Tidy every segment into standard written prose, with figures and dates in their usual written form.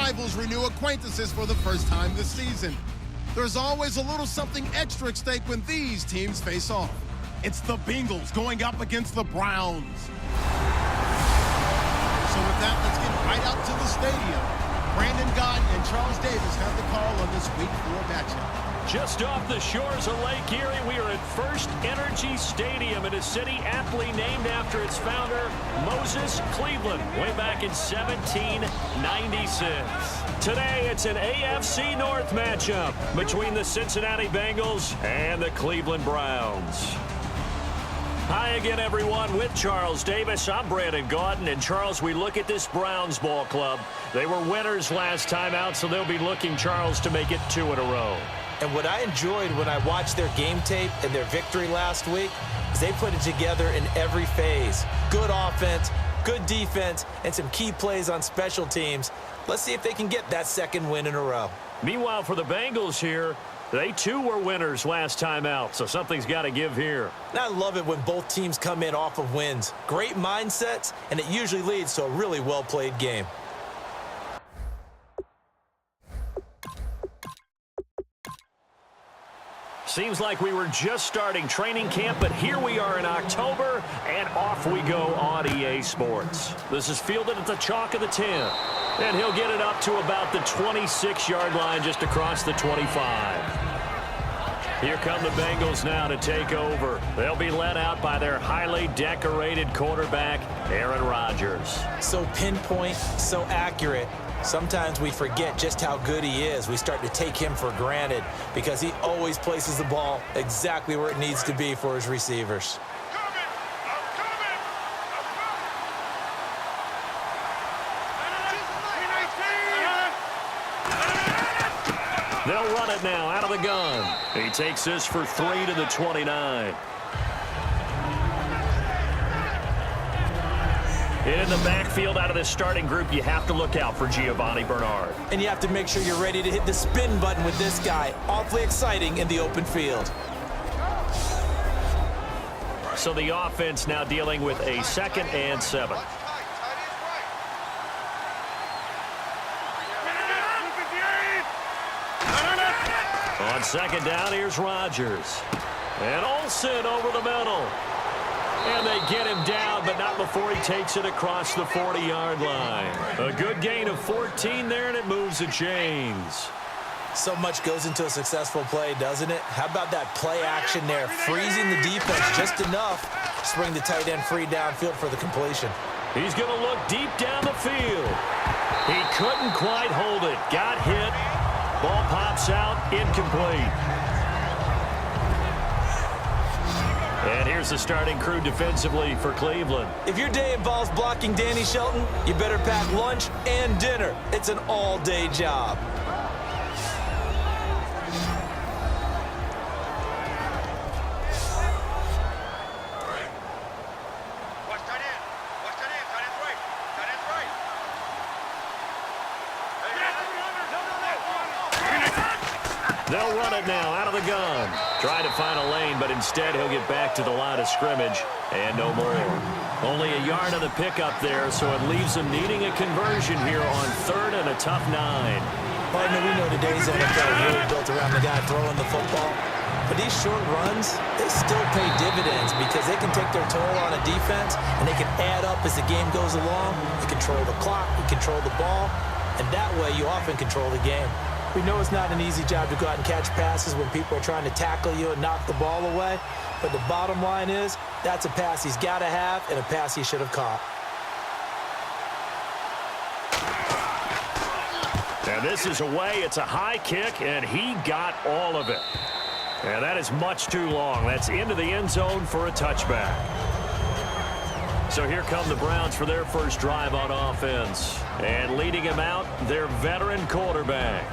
rivals renew acquaintances for the first time this season. There's always a little something extra at stake when these teams face off. It's the Bengals going up against the Browns. So with that, let's get right out to the stadium. Brandon Gott and Charles Davis have the call on this Week 4 matchup. Just off the shores of Lake Erie, we are at First Energy Stadium in a city aptly named after its founder, Moses Cleveland, way back in 1796. Today, it's an AFC North matchup between the Cincinnati Bengals and the Cleveland Browns. Hi again, everyone. With Charles Davis, I'm Brandon Gaudin. And, Charles, we look at this Browns ball club. They were winners last time out, so they'll be looking, Charles, to make it 2 in a row. And what I enjoyed when I watched their game tape and their victory last week is they put it together in every phase. Good offense, good defense, and some key plays on special teams. Let's see if they can get that 2nd win in a row. Meanwhile, for the Bengals here, they too were winners last time out, so something's got to give here. And I love it when both teams come in off of wins. Great mindsets, and it usually leads to a really well-played game. Seems like we were just starting training camp, but here we are in October, and off we go on EA Sports. This is fielded at the chalk of the 10, and he'll get it up to about the 26-yard line just across the 25. Here come the Bengals now to take over. They'll be led out by their highly decorated quarterback, Aaron Rodgers. So pinpoint, so accurate. Sometimes we forget just how good he is. We start to take him for granted because he always places the ball exactly where it needs to be for his receivers. They'll run it now out of the gun. He takes this for 3 to the 29. In the backfield out of this starting group, you have to look out for Giovanni Bernard. And you have to make sure you're ready to hit the spin button with this guy. Awfully exciting in the open field. So the offense now dealing with a 2nd and 7. On 2nd down, here's Rodgers. And Olsen over the middle. And they get him down, but not before he takes it across the 40-yard line. A good gain of 14 there, and it moves the chains. So much goes into a successful play, doesn't it? How about that play action there? Freezing the defense just enough to bring the tight end free downfield for the completion. He's going to look deep down the field. He couldn't quite hold it. Got hit. Ball pops out, incomplete. And here's the starting crew defensively for Cleveland. If your day involves blocking Danny Shelton, you better pack lunch and dinner. It's an all-day job. They'll run it now out of the gun. Trying to find a lane, but instead he'll get back to the line of scrimmage and no more. Only a yard of the pickup there, so it leaves them needing a conversion here on 3rd and a tough 9. Partner, we know today's NFL is really built around the guy throwing the football. But these short runs, they still pay dividends because they can take their toll on a defense and they can add up as the game goes along. You control the clock, you control the ball, and that way you often control the game. We know it's not an easy job to go out and catch passes when people are trying to tackle you and knock the ball away. But the bottom line is, that's a pass he's got to have and a pass he should have caught. And this is away. It's a high kick, and he got all of it. And that is much too long. That's into the end zone for a touchback. So here come the Browns for their first drive on offense. And leading him out, their veteran quarterback.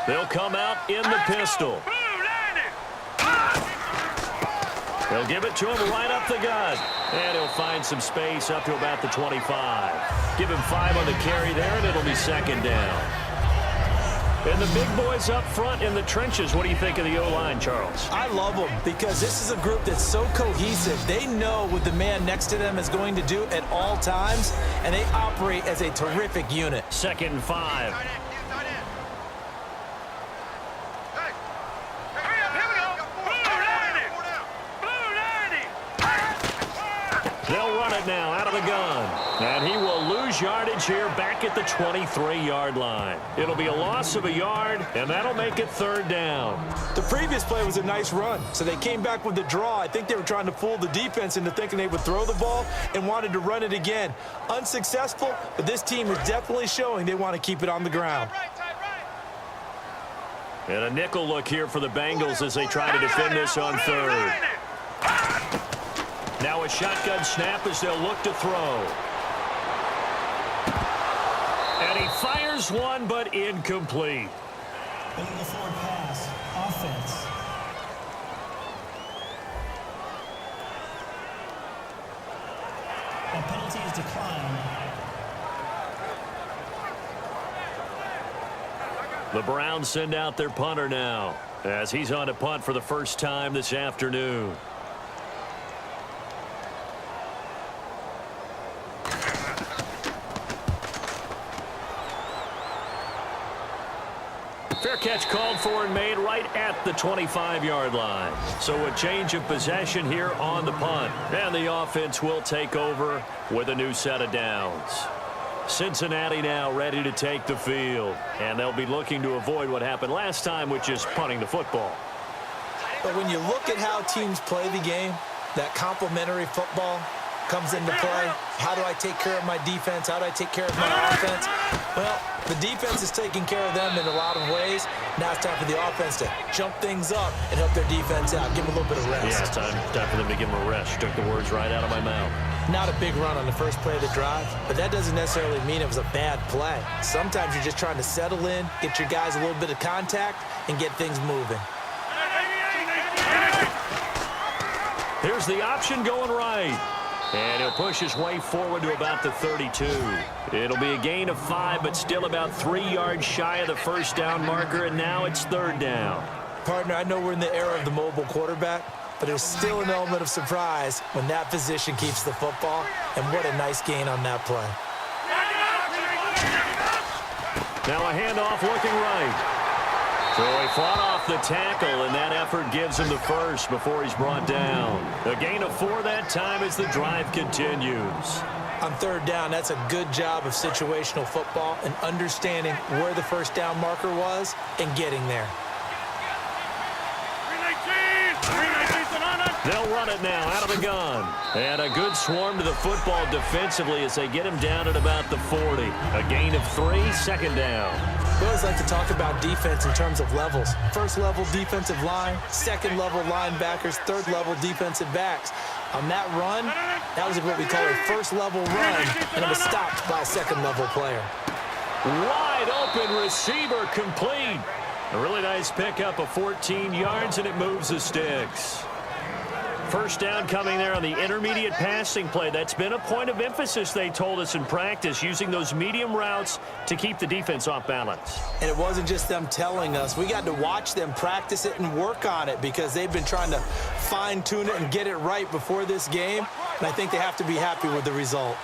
They'll come out in the pistol. They'll give it to him right up the gut. And he'll find some space up to about the 25. Give him 5 on the carry there, and it'll be 2nd down. And the big boys up front in the trenches, what do you think of the O-line, Charles? I love them because this is a group that's so cohesive. They know what the man next to them is going to do at all times, and they operate as a terrific unit. 2nd and 5. They'll run it now out of the gun. And he will lose yardage here back at the 23-yard line. It'll be a loss of a yard, and that'll make it 3rd down. The previous play was a nice run, so they came back with the draw. I think they were trying to fool the defense into thinking they would throw the ball and wanted to run it again. Unsuccessful, but this team is definitely showing they want to keep it on the ground. And a nickel look here for the Bengals as they try to defend this on 3rd. Now a shotgun snap as they'll look to throw. And he fires one, but incomplete. Bengal forward pass, offense. And penalty is declined. The Browns send out their punter now as he's on a punt for the first time this afternoon. Fair catch called for and made right at the 25-yard line. So a change of possession here on the punt. And the offense will take over with a new set of downs. Cincinnati now ready to take the field. And they'll be looking to avoid what happened last time, which is punting the football. But when you look at how teams play the game, that complementary football comes into play. How do I take care of my defense? How do I take care of my offense? Well, the defense is taking care of them in a lot of ways. Now it's time for the offense to jump things up and help their defense out. Give them a little bit of rest. Yeah, it's time for them to give them a rest. You took the words right out of my mouth. Not a big run on the first play of the drive, but that doesn't necessarily mean it was a bad play. Sometimes you're just trying to settle in, get your guys a little bit of contact, and get things moving. Here's the option going right. And he'll push his way forward to about the 32. It'll be a gain of 5, but still about 3 yards shy of the first down marker, and now it's 3rd down. Partner, I know we're in the era of the mobile quarterback, but there's still an element of surprise when that position keeps the football, and what a nice gain on that play. Now a handoff looking right. So he fought off the tackle, and that effort gives him the first before he's brought down. A gain of 4 that time as the drive continues. On 3rd down, that's a good job of situational football and understanding where the first down marker was and getting there. They'll run it now out of the gun. And a good swarm to the football defensively as they get him down at about the 40. A gain of 3, 2nd down. We always like to talk about defense in terms of levels. First level defensive line, second level linebackers, third level defensive backs. On that run, that was what we call a first level run, and it was stopped by a second level player. Wide open receiver complete. A really nice pickup of 14 yards, and it moves the sticks. First down coming there on the intermediate passing play. That's been a point of emphasis, they told us in practice, using those medium routes to keep the defense off balance. And it wasn't just them telling us. We got to watch them practice it and work on it because they've been trying to fine-tune it and get it right before this game. And I think they have to be happy with the result.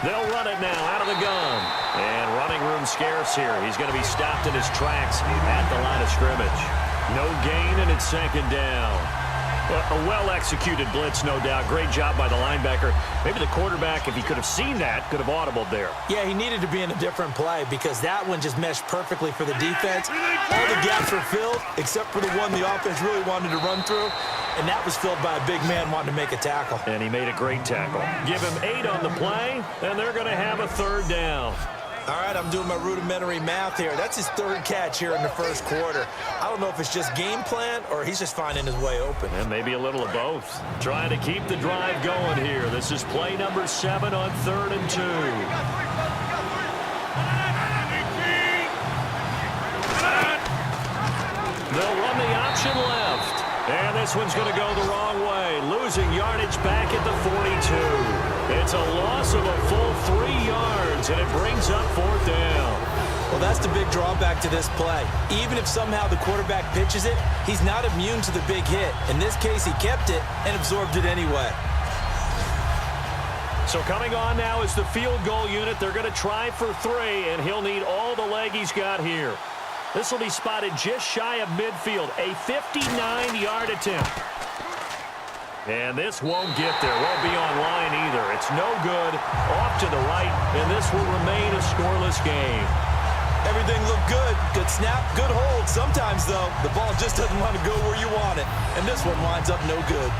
They'll run it now out of the gun. And running room scarce here. He's going to be stopped in his tracks at the line of scrimmage. No gain, and it's 2nd down. A well-executed blitz, no doubt. Great job by the linebacker. Maybe the quarterback, if he could have seen that, could have audibled there. Yeah, he needed to be in a different play because that one just meshed perfectly for the defense. All the gaps were filled except for the one the offense really wanted to run through. And that was filled by a big man wanting to make a tackle. And he made a great tackle. Give him 8 on the play, and they're going to have a 3rd down. All right, I'm doing my rudimentary math here. That's his 3rd catch here in the first quarter. I don't know if it's just game plan or he's just finding his way open. And maybe a little of both. Trying to keep the drive going here. This is play number 7 on 3rd and 2. They'll run the option left. And this one's going to go the wrong way. losing yardage back at the 42. It's a loss of a full 3 yards, and it brings up 4th down. Well, that's the big drawback to this play. Even if somehow the quarterback pitches it, he's not immune to the big hit. In this case, he kept it and absorbed it anyway. So coming on now is the field goal unit. They're going to try for 3, and he'll need all the leg he's got here. This will be spotted just shy of midfield, a 59-yard attempt. And this won't get there. Won't be on line either. It's no good. Off to the right, and this will remain a scoreless game. Everything looked good. Good snap, good hold. Sometimes, though, the ball just doesn't want to go where you want it. And this one winds up no good.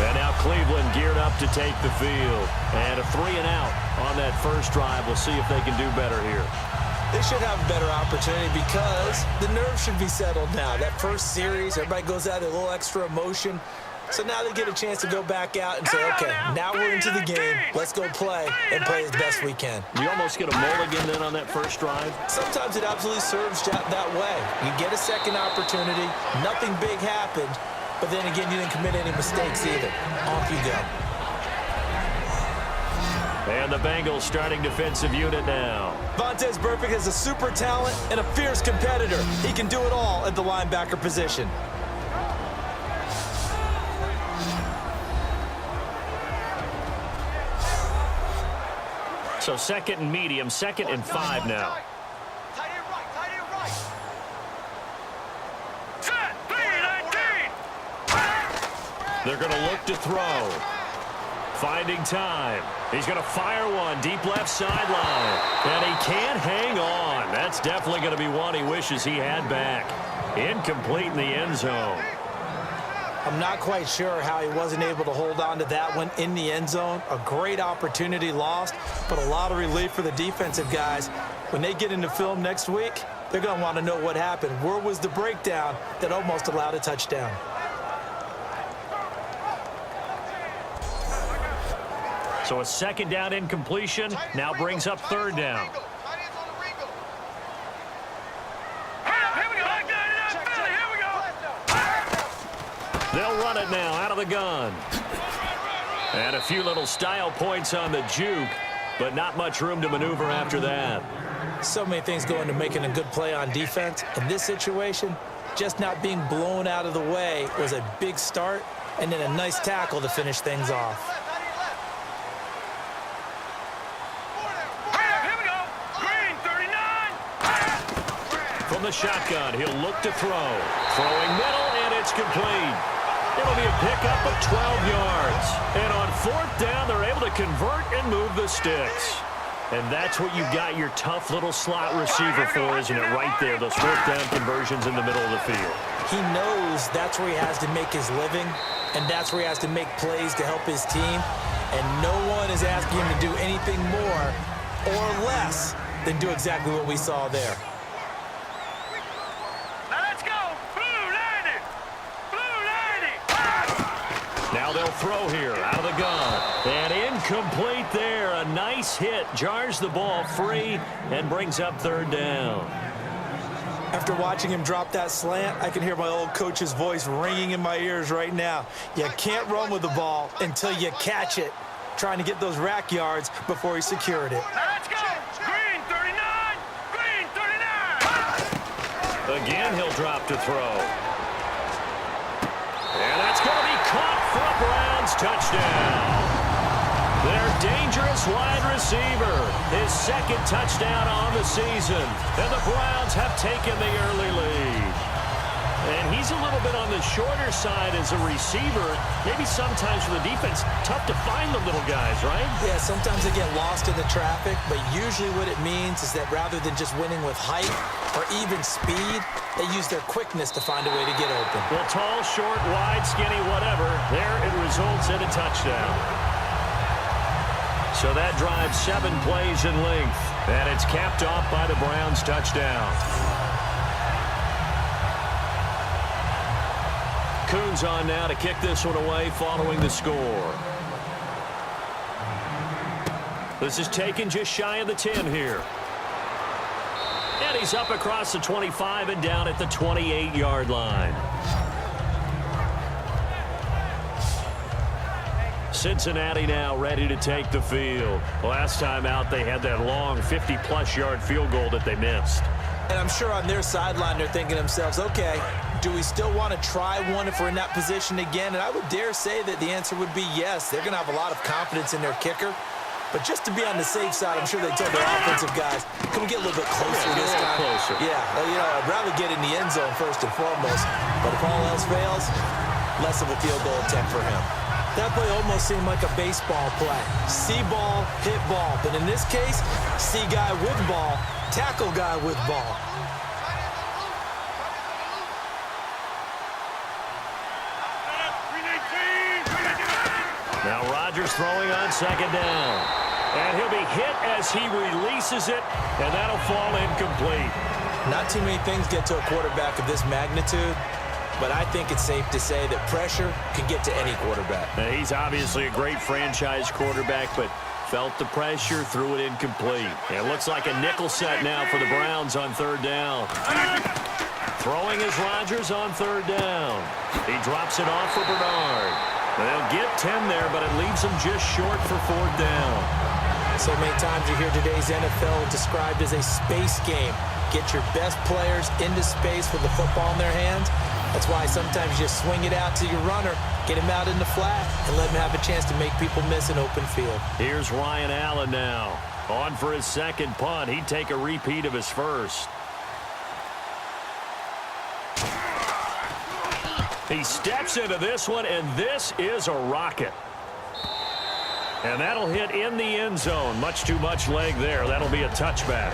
And now Cleveland geared up to take the field. And a 3-and-out on that first drive. We'll see if they can do better here. They should have a better opportunity because the nerves should be settled now. That first series, everybody goes out with a little extra emotion. So now they get a chance to go back out and say, okay, now we're into the game. Let's go play and play as best we can. You almost get a mulligan then on that first drive? Sometimes it absolutely serves that way. You get a second opportunity. Nothing big happened. But then again, you didn't commit any mistakes either. Off you go. And the Bengals starting defensive unit now. Vontaze Burfict is a super talent and a fierce competitor. He can do it all at the linebacker position. So 2nd and medium, 2nd and 5 now. They're going to look to throw. Finding time. He's going to fire one deep left sideline. And he can't hang on. That's definitely going to be one he wishes he had back. Incomplete in the end zone. I'm not quite sure how he wasn't able to hold on to that one in the end zone. A great opportunity lost, but a lot of relief for the defensive guys. When they get into film next week, they're going to want to know what happened. Where was the breakdown that almost allowed a touchdown? So a 2nd down incompletion now brings up 3rd down. They'll run it now out of the gun. And a few little style points on the juke, but not much room to maneuver after that. So many things go into making a good play on defense. In this situation, just not being blown out of the way was a big start, and then a nice tackle to finish things off. From the shotgun, he'll look to throw. Throwing middle, and it's complete. It'll be a pickup of 12 yards. And on 4th down, they're able to convert and move the sticks. And that's what you've got your tough little slot receiver for, isn't it? Right there, those 4th down conversions in the middle of the field. He knows that's where he has to make his living, and that's where he has to make plays to help his team. And no one is asking him to do anything more or less than do exactly what we saw there. Now they'll throw here out of the gun. And incomplete there. A nice hit. Jars the ball free and brings up 3rd down. After watching him drop that slant, I can hear my old coach's voice ringing in my ears right now. You can't run with the ball until you catch it. Trying to get those rack yards before he secured it. Let's go. Green 39. Green 39. Again, he'll drop to throw. And that's going to be caught for a Browns touchdown. Their dangerous wide receiver, his 2nd touchdown on the season. And the Browns have taken the early lead. And he's a little bit on the shorter side as a receiver. Maybe sometimes for the defense, tough to find the little guys, right? Yeah, sometimes they get lost in the traffic, but usually what it means is that rather than just winning with height or even speed, they use their quickness to find a way to get open. Well, tall, short, wide, skinny, whatever, there it results in a touchdown. So that drives 7 plays in length, and it's capped off by the Browns touchdown. Coons on now to kick this one away following the score. This is taken just shy of the 10 here. And he's up across the 25 and down at the 28-yard line. Cincinnati now ready to take the field. Last time out, they had that long 50-plus yard field goal that they missed. And I'm sure on their sideline, they're thinking to themselves, okay, do we still want to try one if we're in that position again? And I would dare say that the answer would be yes. They're going to have a lot of confidence in their kicker. But just to be on the safe side, I'm sure they told their offensive guys, can we get a little bit closer this time? Closer. Yeah, well, you know, I'd rather get in the end zone first and foremost. But if all else fails, less of a field goal attempt for him. That play almost seemed like a baseball play. See ball, hit ball. But in this case, see guy with ball, tackle guy with ball. Now Rodgers throwing on second down. And he'll be hit as he releases it, and that'll fall incomplete. Not too many things get to a quarterback of this magnitude, but I think it's safe to say that pressure can get to any quarterback. Now, he's obviously a great franchise quarterback, but felt the pressure, threw it incomplete. And it looks like a nickel set now for the Browns on third down. Throwing is Rodgers on third down. He drops it off for Bernard. They'll get 10 there, but it leaves them just short for fourth down. So many times you hear today's NFL described as a space game. Get your best players into space with the football in their hands. That's why sometimes you just swing it out to your runner, get him out in the flat, and let him have a chance to make people miss an open field. Here's Ryan Allen now. On for his second punt. He'd take a repeat of his first. He steps into this one, and this is a rocket. And that'll hit in the end zone. Much too much leg there. That'll be a touchback.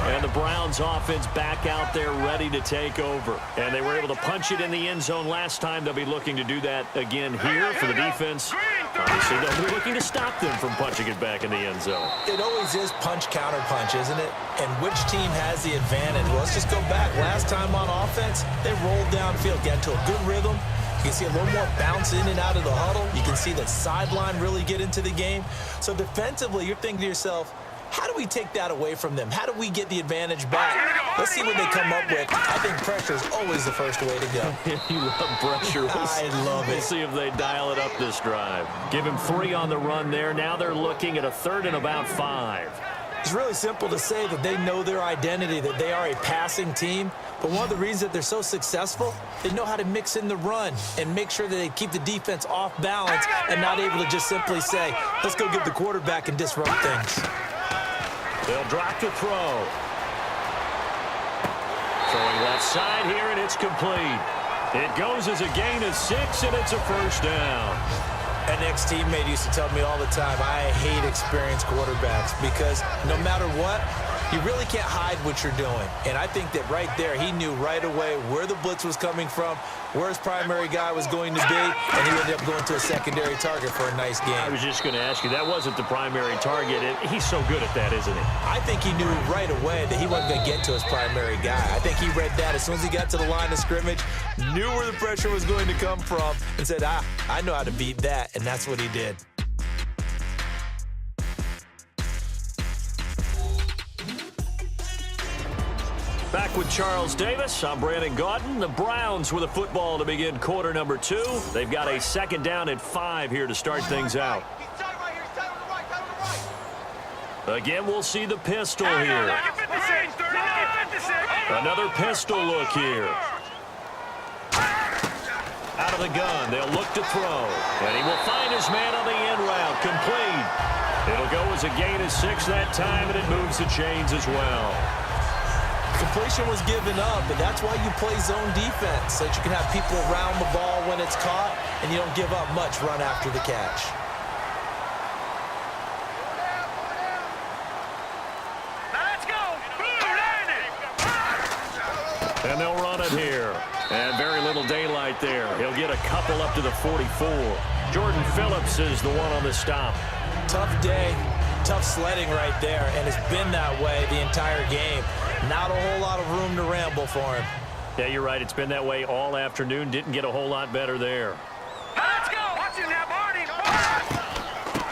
And the Browns offense back out there ready to take over. And they were able to punch it in the end zone last time. They'll be looking to do that again here for the defense. Obviously, they'll be looking to stop them from punching it back in the end zone. It always is punch-counter-punch, isn't it? And which team has the advantage? Well, let's just go back. Last time on offense, they rolled downfield, got into a good rhythm. You can see a little more bounce in and out of the huddle. You can see the sideline really get into the game. So defensively, you're thinking to yourself, how do we take that away from them? How do we get the advantage back? Let's see what they come up with. I think pressure is always the first way to go. You love pressure. I love it. We'll see if they dial it up this drive. Give him 3 on the run there. Now they're looking at a third and about 5. It's really simple to say that they know their identity, that they are a passing team. But one of the reasons that they're so successful, they know how to mix in the run and make sure that they keep the defense off balance and not able to just simply say, let's go get the quarterback and disrupt things. They'll drop the throw. Throwing left side here, and it's complete. It goes as a gain of 6, and it's a first down. An ex-teammate used to tell me all the time, I hate experienced quarterbacks because no matter what, you really can't hide what you're doing. And I think that right there, he knew right away where the blitz was coming from, where his primary guy was going to be, and he ended up going to a secondary target for a nice game. I was just going to ask you, that wasn't the primary target, and he's so good at that, isn't he? I think he knew right away that he wasn't going to get to his primary guy. I think he read that as soon as he got to the line of scrimmage, knew where the pressure was going to come from, and said, I know how to beat that, and that's what he did. Back with Charles Davis, I'm Brandon Gaudin. The Browns with a football to begin quarter number 2. They've got a second down at 5 here to start things out. Again, we'll see the pistol here. Another pistol look here. Out of the gun, they'll look to throw. And he will find his man on the end route, complete. It'll go as a gain of 6 that time, and it moves the chains as well. Completion was given up, but that's why you play zone defense, so that you can have people around the ball when it's caught, and you don't give up much run after the catch. Let's go! And they'll run it here. And very little daylight there. He'll get a couple up to the 44. Jordan Phillips is the one on the stop. Tough day, tough sledding right there, and it's been that way the entire game. Not a whole lot of room to ramble for him. Yeah, you're right. It's been that way all afternoon. Didn't get a whole lot better there. Let's go! Watch him now, Barney!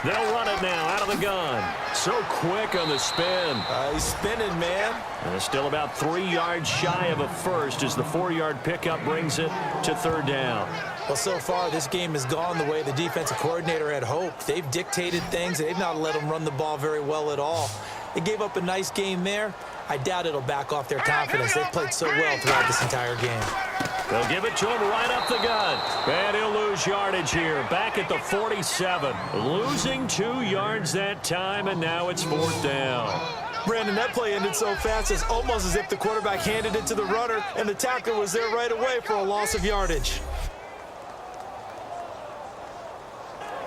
They'll run it now out of the gun. so quick on the spin. He's spinning, man. And it's still about 3 yards shy of a first as the 4-yard pickup brings it to third down. Well, so far, this game has gone the way the defensive coordinator had hoped. They've dictated things. They've not let them run the ball very well at all. They gave up a nice game there. I doubt it'll back off their confidence. They've played so well throughout this entire game. They'll give it to him right up the gut. And he'll lose yardage here. Back at the 47. Losing 2 yards that time, and now it's fourth down. Brandon, that play ended so fast, it's almost as if the quarterback handed it to the runner, and the tackler was there right away for a loss of yardage.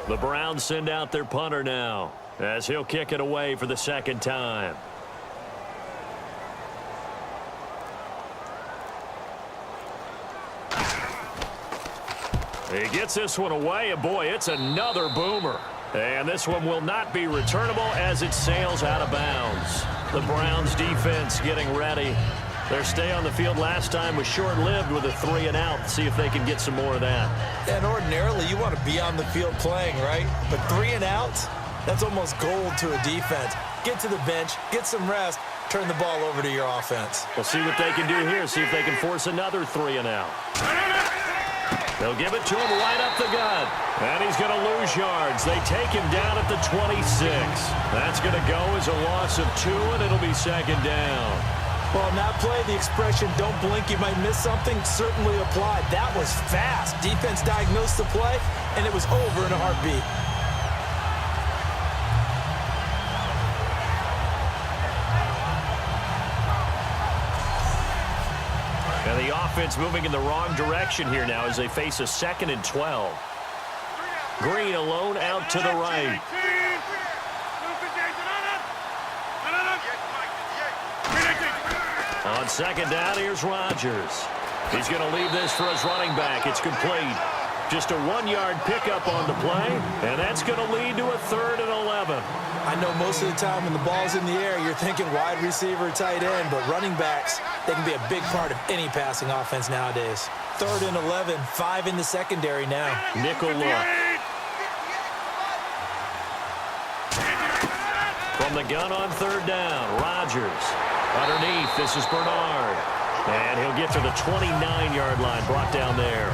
The Browns send out their punter now, as he'll kick it away for the second time. He gets this one away, and boy, it's another boomer. And this one will not be returnable as it sails out of bounds. The Browns defense getting ready. Their stay on the field last time was short-lived with a 3-and-out. See if they can get some more of that. And ordinarily, you want to be on the field playing, right? But 3-and-outs, that's almost gold to a defense. Get to the bench, get some rest, turn the ball over to your offense. We'll see what they can do here. See if they can force another 3-and-out. They'll give it to him right up the gut. And he's going to lose yards. They take him down at the 26. That's going to go as a loss of 2, and it'll be second down. Well, on that play, the expression, don't blink, you might miss something, certainly applied. That was fast. Defense diagnosed the play, and it was over in a heartbeat. And the offense moving in the wrong direction here now as they face a 2nd and 12. Green alone out to the right. On second down, here's Rodgers. He's going to leave this for his running back. It's complete. Just a 1-yard pickup on the play, and that's going to lead to a 3rd and 11. I know most of the time when the ball's in the air, you're thinking wide receiver, tight end, but running backs, they can be a big part of any passing offense nowadays. 3rd and 11, 5 in the secondary now. Nickel look. From the gun on 3rd down, Rodgers. Underneath, this is Bernard. And he'll get to the 29-yard line, brought down there.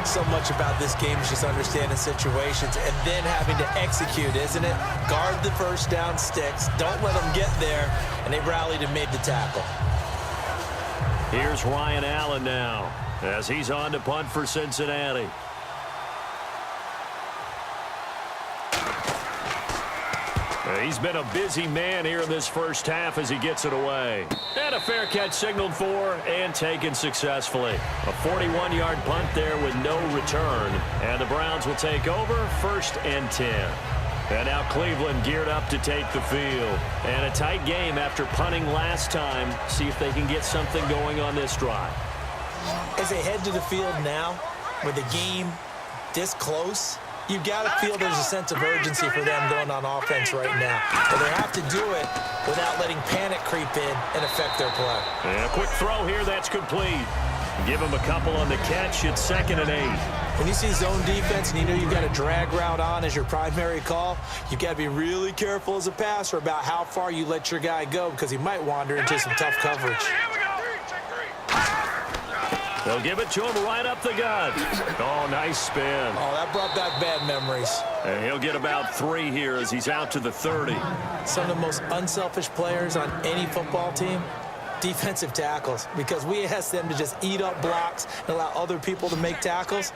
So much about this game is just understanding situations and then having to execute, isn't it? Guard the first down sticks. Don't let them get there. And they rallied and made the tackle. Here's Ryan Allen now as he's on to punt for Cincinnati. He's been a busy man here in this first half as he gets it away. And a fair catch signaled for and taken successfully. A 41-yard punt there with no return. And the Browns will take over 1st and 10. And now Cleveland geared up to take the field. And a tight game after punting last time. See if they can get something going on this drive. As they head to the field now, with the game this close, you've got to feel there's a sense of urgency for them going on offense right now. But they have to do it without letting panic creep in and affect their play. And a quick throw here, that's complete. Give them a couple on the catch. It's 2nd and 8. When you see zone defense and you know you've got a drag route on as your primary call, you've got to be really careful as a passer about how far you let your guy go because he might wander into some tough coverage. They'll give it to him right up the gut. Oh, nice spin. Oh, that brought back bad memories. And he'll get about 3 here as he's out to the 30. Some of the most unselfish players on any football team, defensive tackles, because we ask them to just eat up blocks and allow other people to make tackles.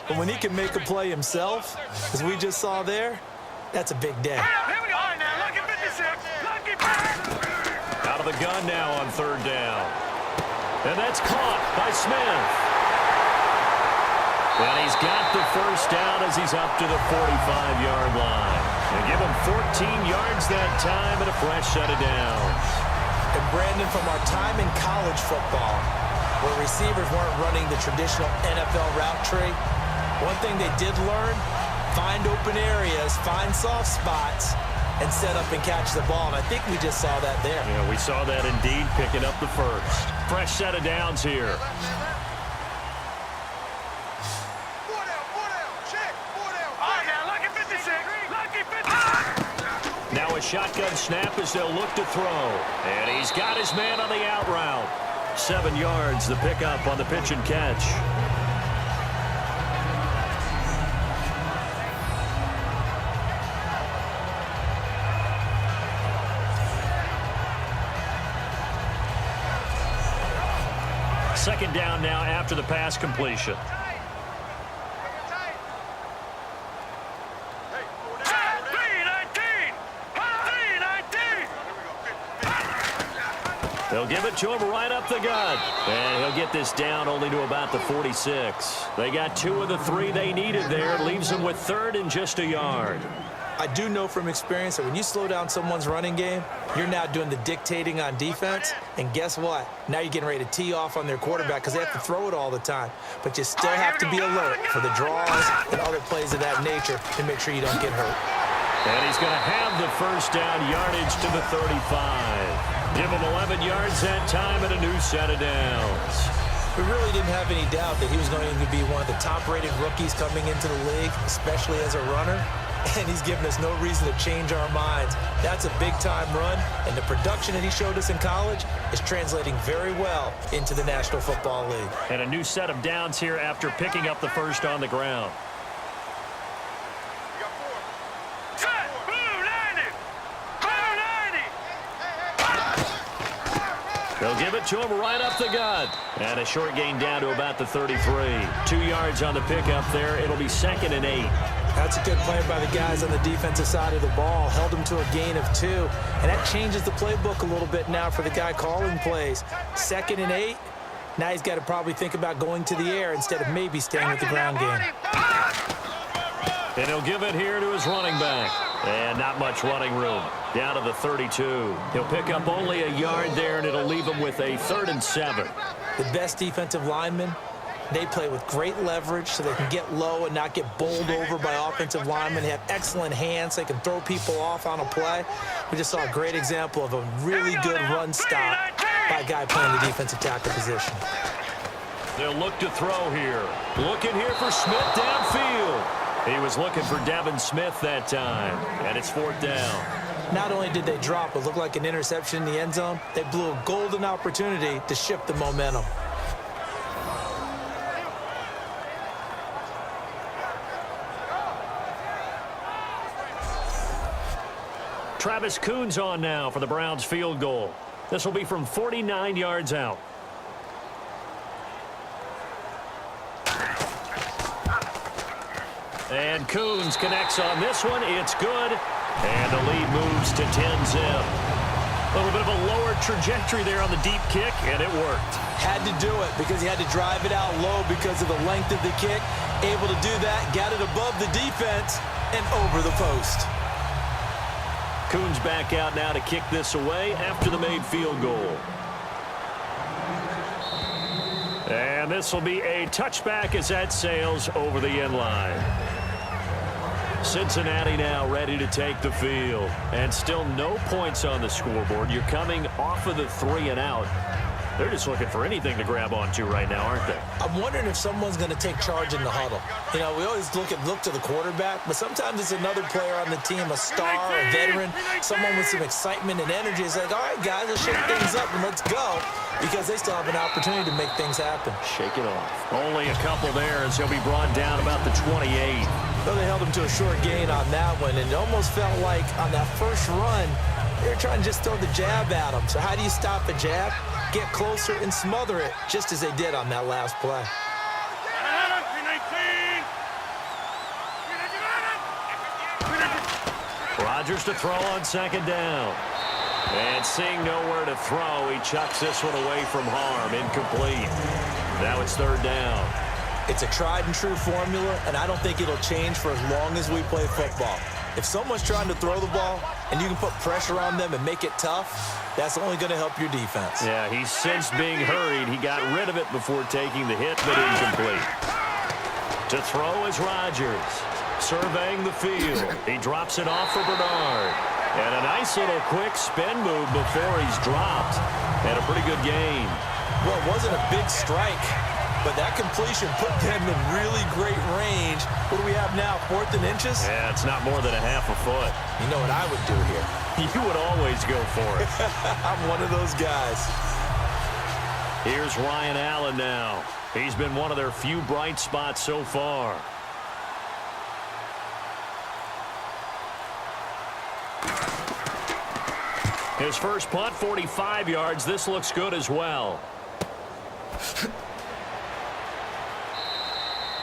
But when he can make a play himself, as we just saw there, that's a big day. Here we go. All right, now, lucky 56. Lucky. Out of the gun now on 3rd down. And that's caught by Smith. And he's got the first down as he's up to the 45-yard line. And give him 14 yards that time and a fresh set of downs. And Brandon, from our time in college football, where receivers weren't running the traditional NFL route tree, one thing they did learn, find open areas, find soft spots, and set up and catch the ball. And I think we just saw that there. Yeah, we saw that indeed, picking up the first. Fresh set of downs here. Now a shotgun snap as they'll look to throw. And he's got his man on the out route. 7 yards, the pickup on the pitch and catch. Second down now after the pass completion. They'll give it to him right up the gut. And he'll get this down only to about the 46. They got 2 of the 3 they needed there. Leaves them with 3rd and just a yard. I do know from experience that when you slow down someone's running game, you're now doing the dictating on defense. And guess what? Now you're getting ready to tee off on their quarterback because they have to throw it all the time. But you still have to be alert for the draws and other plays of that nature to make sure you don't get hurt. And he's going to have the first down, yardage to the 35. Give him 11 yards that time and a new set of downs. We really didn't have any doubt that he was going to be one of the top-rated rookies coming into the league, especially as a runner. And he's given us no reason to change our minds. That's a big-time run, and the production that he showed us in college is translating very well into the National Football League. And a new set of downs here after picking up the first on the ground. They'll give it to him right up the gut. And a short gain down to about the 33. 2 yards on the pickup there. It'll be 2nd and 8. That's a good play by the guys on the defensive side of the ball. Held him to a gain of 2. And that changes the playbook a little bit now for the guy calling plays. 2nd and 8. Now he's got to probably think about going to the air instead of maybe staying with the ground game. And he'll give it here to his running back. And not much running room. Down to the 32. He'll pick up only a yard there, and it'll leave him with a 3rd and 7. The best defensive linemen, they play with great leverage so they can get low and not get bowled over by offensive linemen. They have excellent hands. They can throw people off on a play. We just saw a great example of a really good run stop by a guy playing the defensive tackle position. They'll look to throw here. Looking here for Smith downfield. He was looking for Devin Smith that time, and it's 4th down. Not only did they drop what looked like an interception in the end zone, they blew a golden opportunity to shift the momentum. Travis Coons on now for the Browns field goal. This will be from 49 yards out. And Coons connects on this one. It's good. And the lead moves to 10-zip. A little bit of a lower trajectory there on the deep kick, and it worked. Had to do it because he had to drive it out low because of the length of the kick. Able to do that, got it above the defense and over the post. Coons back out now to kick this away after the made field goal. And this will be a touchback as that sails over the end line. Cincinnati now ready to take the field. And still no points on the scoreboard. You're coming off of the 3 and out. They're just looking for anything to grab onto right now, aren't they? I'm wondering if someone's going to take charge in the huddle. You know, we always look to the quarterback, but sometimes it's another player on the team, a star, a veteran, someone with some excitement and energy. It's like, all right, guys, let's shake things up and let's go, because they still have an opportunity to make things happen. Shake it off. Only a couple there as he'll be brought down about the 28. So they held him to a short gain on that one, and it almost felt like on that first run, they were trying to just throw the jab at him. So how do you stop a jab? Get closer and smother it, just as they did on that last play. Rodgers to throw on 2nd down. And seeing nowhere to throw, he chucks this one away from harm. Incomplete. Now it's 3rd down. It's a tried and true formula, and I don't think it'll change for as long as we play football. If someone's trying to throw the ball and you can put pressure on them and make it tough, that's only going to help your defense. Yeah, he's since being hurried. He got rid of it before taking the hit, but incomplete. To throw is Rodgers. Surveying the field. He drops it off for Bernard. And a nice little quick spin move before he's dropped. And a pretty good gain. Well, it wasn't a big strike, but that completion put them in really great range. What do we have now, 4th and inches? Yeah, it's not more than a half a foot. You know what I would do here? You would always go for it. I'm one of those guys. Here's Ryan Allen now. He's been one of their few bright spots so far. His first punt, 45 yards. This looks good as well.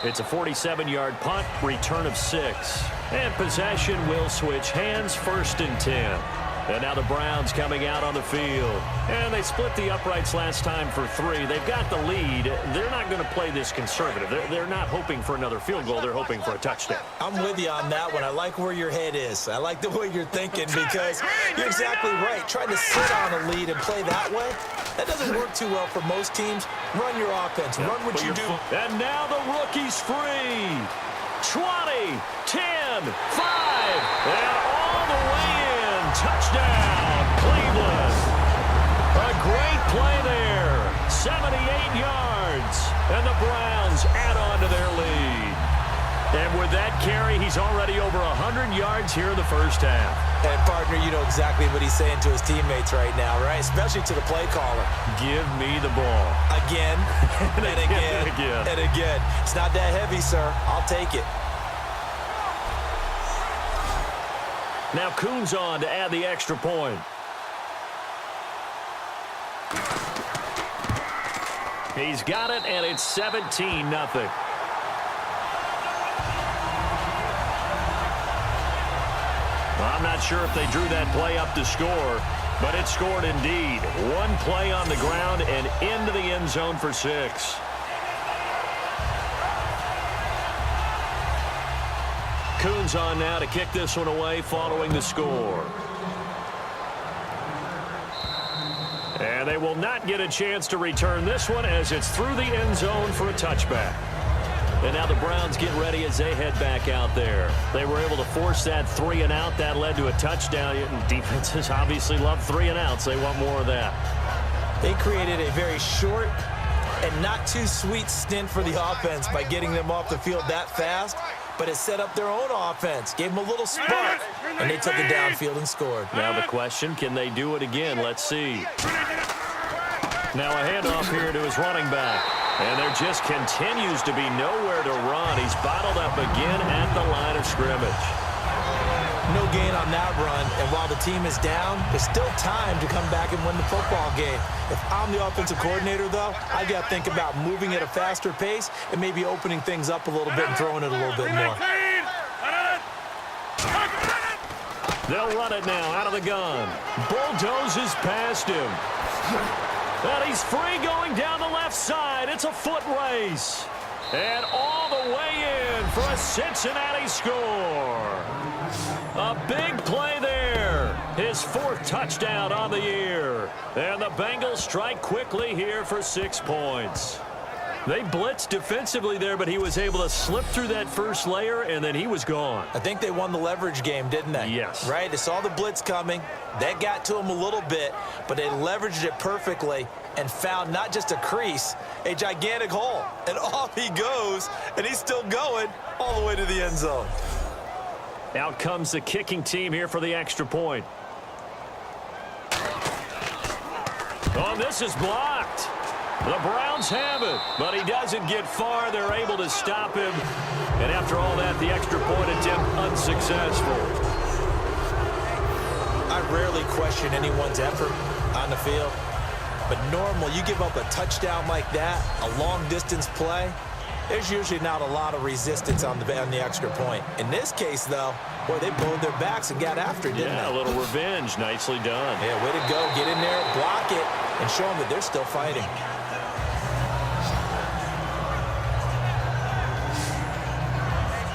It's a 47-yard punt, return of 6. And possession will switch hands, 1st and 10. And now the Browns coming out on the field. And they split the uprights last time for 3. They've got the lead. They're not going to play this conservative. They're not hoping for another field goal. They're hoping for a touchdown. I'm with you on that one. I like where your head is. I like the way you're thinking because you're exactly right. Trying to sit on a lead and play that way, that doesn't work too well for most teams. Run your offense. Run what you do. And now the rookie's free. 20, 10, 5, and all the way in. Touchdown, Cleveland. A great play there. 78 yards. And the Browns add on to their lead. And with that carry, he's already over 100 yards here in the first half. And, partner, you know exactly what he's saying to his teammates right now, right? Especially to the play caller. Give me the ball. Again, and again, and again. It's not that heavy, sir. I'll take it. Now Coons on to add the extra point. He's got it, and it's 17-0. I'm not sure if they drew that play up to score, but it scored indeed. One play on the ground and into the end zone for 6. Coons on now to kick this one away following the score. And they will not get a chance to return this one as it's through the end zone for a touchback. And now the Browns get ready as they head back out there. They were able to force that 3 and out. That led to a touchdown. Defenses obviously love 3 and outs. They want more of that. They created a very short and not too sweet stint for the offense by getting them off the field that fast. But it set up their own offense, gave them a little spark, and they took it downfield and scored. Now the question, can they do it again? Let's see. Now a handoff here to his running back. And there just continues to be nowhere to run. He's bottled up again at the line of scrimmage. No gain on that run, and while the team is down, there's still time to come back and win the football game. If I'm the offensive coordinator, though, I got to think about moving at a faster pace and maybe opening things up a little bit and throwing it a little bit more. They'll run it now out of the gun. Bulldozes past him. And he's free going down the left side. It's a foot race. And all the way in for a Cincinnati score. A big play there. His 4th touchdown on the year. And the Bengals strike quickly here for 6 points. They blitzed defensively there, but he was able to slip through that first layer, and then he was gone. I think they won the leverage game, didn't they? Yes. Right? They saw the blitz coming. That got to him a little bit, but they leveraged it perfectly and found not just a crease, a gigantic hole. And off he goes, and he's still going all the way to the end zone. Out comes the kicking team here for the extra point. Oh, this is blocked. The Browns have it, but he doesn't get far. They're able to stop him. And after all that, the extra point attempt unsuccessful. I rarely question anyone's effort on the field, but normal, you give up a touchdown like that, a long-distance play, there's usually not a lot of resistance on the extra point. In this case, though, boy, they bowed their backs and got after it, didn't they? Yeah, a little revenge. Nicely done. Yeah, way to go. Get in there, block it, and show them that they're still fighting.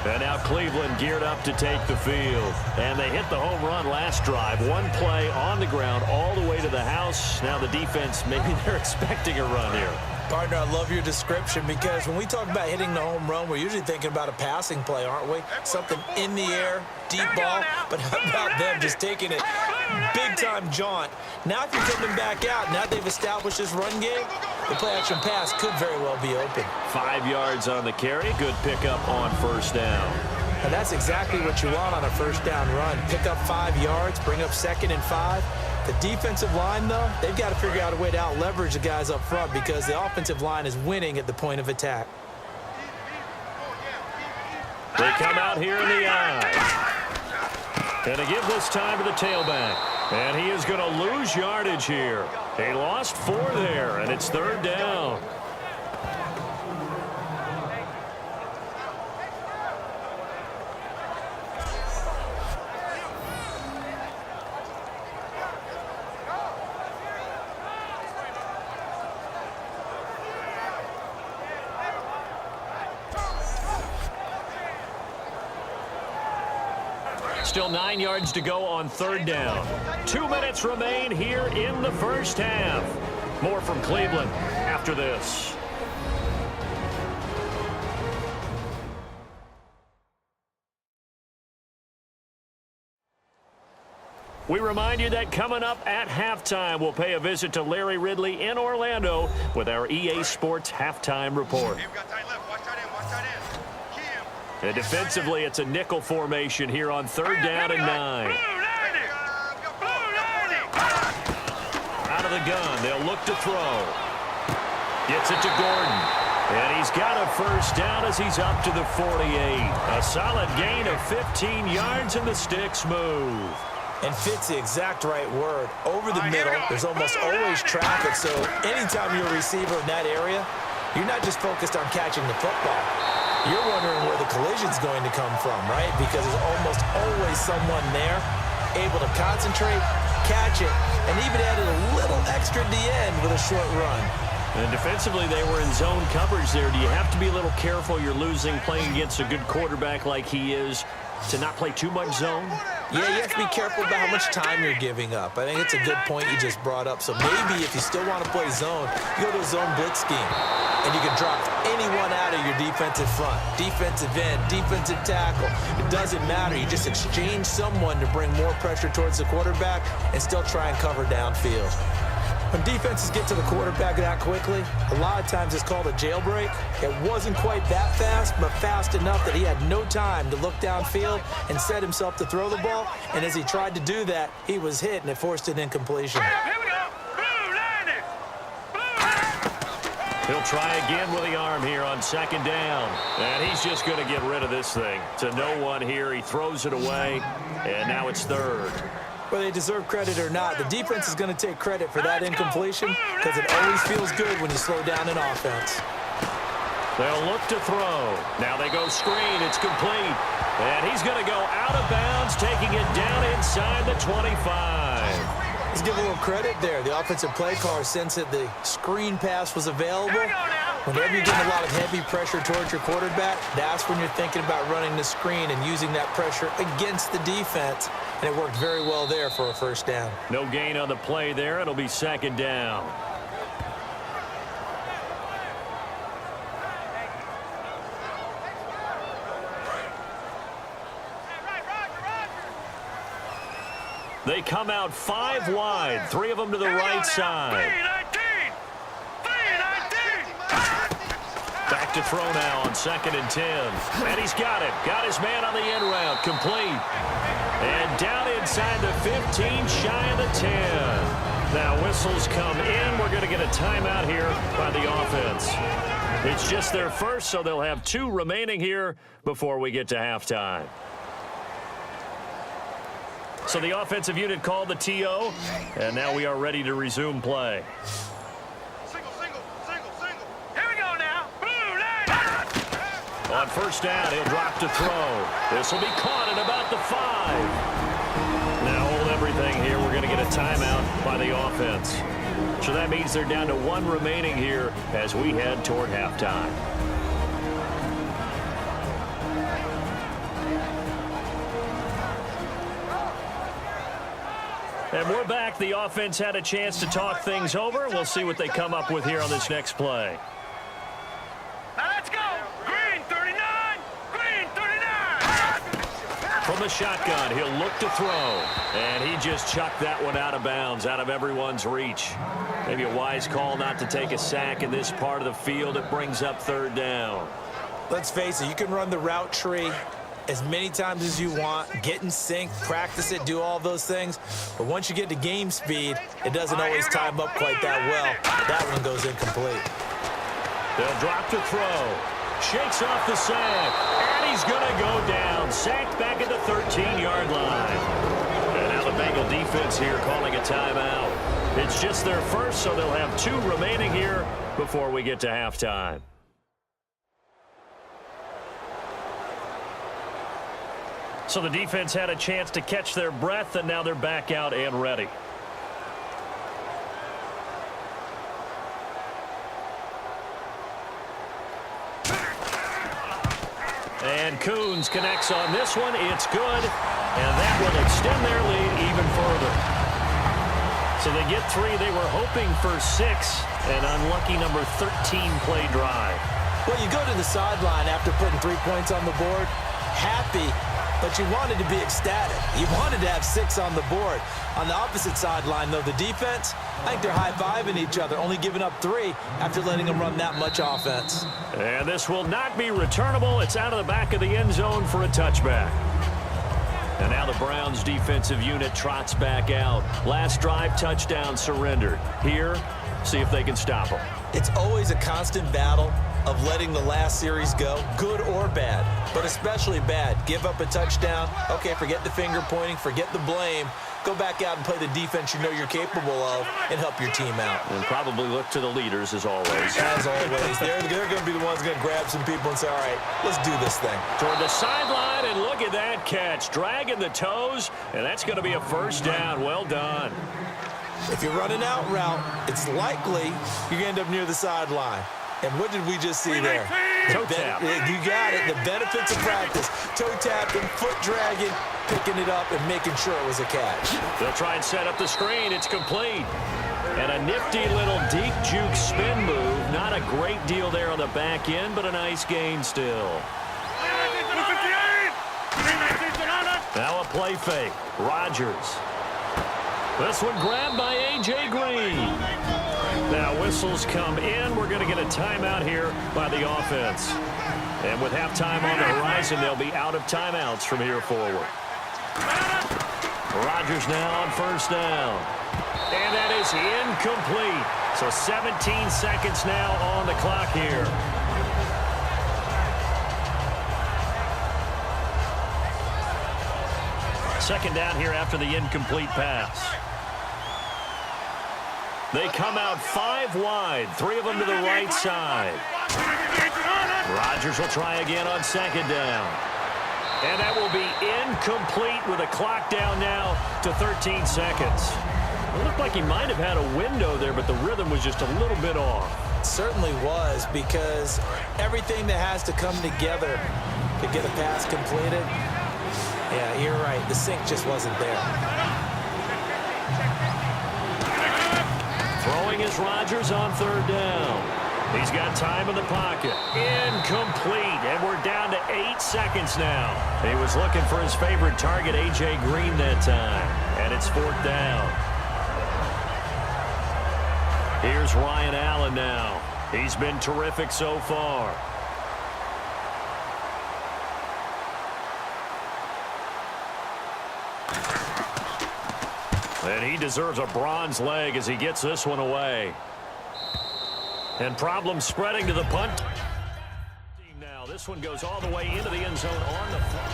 And now Cleveland geared up to take the field. And they hit the home run last drive. One play on the ground all the way to the house. Now the defense, maybe they're expecting a run here. Partner, I love your description because when we talk about hitting the home run, we're usually thinking about a passing play, aren't we? Something in the air, deep ball. But how about them just taking it big-time jaunt. Now if you're coming back out, now they've established this run game, the play-action pass could very well be open. 5 yards on the carry. Good pickup on first down. And that's exactly what you want on a first down run. Pick up 5 yards, bring up 2nd and 5. The defensive line, though, they've got to figure out a way to out-leverage the guys up front because the offensive line is winning at the point of attack. They come out here in the eye. And to give this time to the tailback. And he is going to lose yardage here. He lost 4 there, and it's 3rd down. Still 9 yards to go on 3rd down. 2 minutes remain here in the first half. More from Cleveland after this. We remind you that coming up at halftime, we'll pay a visit to Larry Ridley in Orlando with our EA Sports Halftime Report. And defensively, it's a nickel formation here on 3rd down and 9. Out of the gun, they'll look to throw. Gets it to Gordon. And he's got a first down as he's up to the 48. A solid gain of 15 yards, and the sticks move. And fit's the exact right word. Over the middle, there's almost always traffic, so anytime you're a receiver in that area, you're not just focused on catching the football. You're wondering where the collision's going to come from, right? Because there's almost always someone there able to concentrate, catch it, and even added a little extra at the end with a short run. And defensively, they were in zone coverage there. Do you have to be a little careful? You're losing playing against a good quarterback like he is to not play too much zone? Yeah, you have to be careful about how much time you're giving up. I think it's a good point you just brought up. So maybe if you still want to play zone, you go to a zone blitz scheme. And you can drop anyone out of your defensive front, defensive end, defensive tackle. It doesn't matter. You just exchange someone to bring more pressure towards the quarterback and still try and cover downfield. When defenses get to the quarterback that quickly, a lot of times it's called a jailbreak. It wasn't quite that fast, but fast enough that he had no time to look downfield and set himself to throw the ball. And as he tried to do that, he was hit, and it forced an incompletion. Here we go. He'll try again with the arm here on 2nd down. And he's just going to get rid of this thing. To no one here. He throws it away, and now it's 3rd. Whether they deserve credit or not, the defense is going to take credit for that incompletion because it always feels good when you slow down an offense. They'll look to throw. Now they go screen. It's complete. And he's going to go out of bounds, taking it down inside the 25. Let's give a little credit there. The offensive play caller sensed that the screen pass was available. Whenever you're getting a lot of heavy pressure towards your quarterback, that's when you're thinking about running the screen and using that pressure against the defense. And it worked very well there for a first down. No gain on the play there. It'll be 2nd down. They come out 5 wide, 3 of them to the right side. Back to throw now on 2nd and 10. And he's got it. Got his man on the end route. Complete. And down inside the 15, shy of the 10. Now whistles come in. We're going to get a timeout here by the offense. It's just their first, so they'll have 2 remaining here before we get to halftime. So the offensive unit called the TO, and now we are ready to resume play. Here we go now. On first down, he'll drop to throw. This will be caught at about the 5. Now hold everything here. We're going to get a timeout by the offense. So that means they're down to 1 remaining here as we head toward halftime. And we're back. The offense had a chance to talk things over. We'll see what they come up with here on this next play. Now let's go. Green 39. Green 39. From the shotgun, he'll look to throw. And he just chucked that one out of bounds, out of everyone's reach. Maybe a wise call not to take a sack in this part of the field. It brings up third down. Let's face it, you can run the route tree as many times as you want, get in sync, practice it, do all those things. But once you get to game speed, it doesn't always time up quite that well. That one goes incomplete. They'll drop to throw. Shakes off the sack. And he's going to go down. Sacked back at the 13-yard line. And now the Bengal defense here calling a timeout. It's just their first, so they'll have 2 remaining here before we get to halftime. So the defense had a chance to catch their breath, and now they're back out and ready. And Coons connects on this one. It's good, and that will extend their lead even further. So they get 3. They were hoping for 6, an unlucky number 13-play drive. Well, you go to the sideline after putting 3 points on the board, happy, but you wanted to be ecstatic. You wanted to have 6 on the board. On the opposite sideline, though, the defense, I think they're high-fiving each other, only giving up 3 after letting them run that much offense. And this will not be returnable. It's out of the back of the end zone for a touchback. And now the Browns defensive unit trots back out. Last drive, touchdown surrendered. Here, see if they can stop them. It's always a constant battle of letting the last series go, good or bad, but especially bad. Give up a touchdown. Okay, forget the finger pointing, forget the blame. Go back out and play the defense you know you're capable of and help your team out. And probably look to the leaders as always. As always. They're going to be the ones going to grab some people and say, all right, let's do this thing. Toward the sideline, and look at that catch. Dragging the toes, and that's going to be a first down. Well done. If you're running out route, it's likely you're going to end up near the sideline. And what did we just see there? Toe tap. You got it. The benefits of practice. Toe tapping, foot dragging, picking it up, and making sure it was a catch. They'll try and set up the screen. It's complete. And a nifty little deep juke spin move. Not a great deal there on the back end, but a nice gain still. Now a play fake. Rodgers. This one grabbed by A.J. Green. Now whistles come in. We're going to get a timeout here by the offense. And with halftime on the horizon, they'll be out of timeouts from here forward. Rodgers now on first down. And that is incomplete. So 17 seconds now on the clock here. Second down here after the incomplete pass. They come out 5 wide, 3 of them to the right side. Rodgers will try again on second down. And that will be incomplete with a clock down now to 13 seconds. It looked like he might have had a window there, but the rhythm was just a little bit off. It certainly was, because everything that has to come together to get a pass completed, yeah, you're right. The sync just wasn't there. Throwing is Rodgers on third down. He's got time in the pocket. Incomplete, and we're down to 8 seconds now. He was looking for his favorite target, A.J. Green, that time, and it's 4th down. Here's Ryan Allen now. He's been terrific so far. And he deserves a bronze leg as he gets this one away. And problems spreading to the punt team now. This one goes all the way into the end zone on the fly.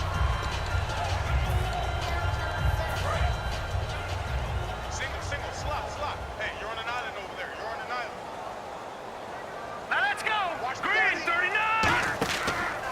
Single, slot. Hey, you're on an island over there. You're on an island. Now let's go. Green, 39.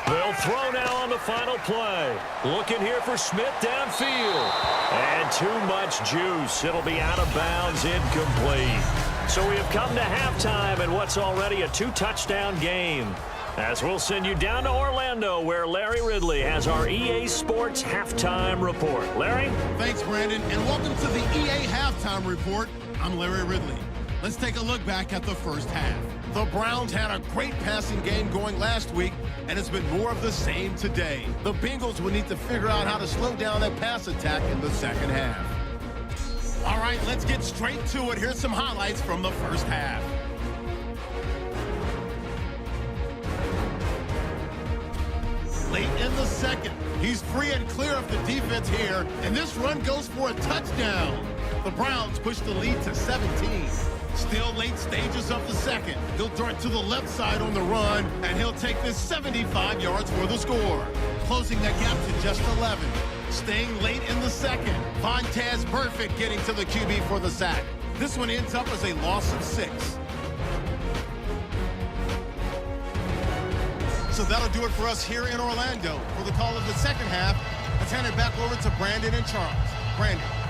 They'll throw now on the final play. Looking here for Smith downfield. And too much juice. It'll be out of bounds, incomplete. So we have come to halftime in what's already a 2-touchdown game. As we'll send you down to Orlando, where Larry Ridley has our EA Sports Halftime Report. Larry? Thanks, Brandon, and welcome to the EA Halftime Report. I'm Larry Ridley. Let's take a look back at the first half. The Browns had a great passing game going last week, and it's been more of the same today. The Bengals will need to figure out how to slow down that pass attack in the second half. All right, let's get straight to it. Here's some highlights from the first half. Late in the second, he's free and clear of the defense here, and this run goes for a touchdown. The Browns push the lead to 17. Still late stages of the second. He'll dart to the left side on the run, and he'll take this 75 yards for the score. Closing that gap to just 11. Staying late in the second. Vontez Burfict getting to the QB for the sack. This one ends up as a loss of 6. So that'll do it for us here in Orlando. For the call of the second half, let's hand it back over to Brandon and Charles. Brandon.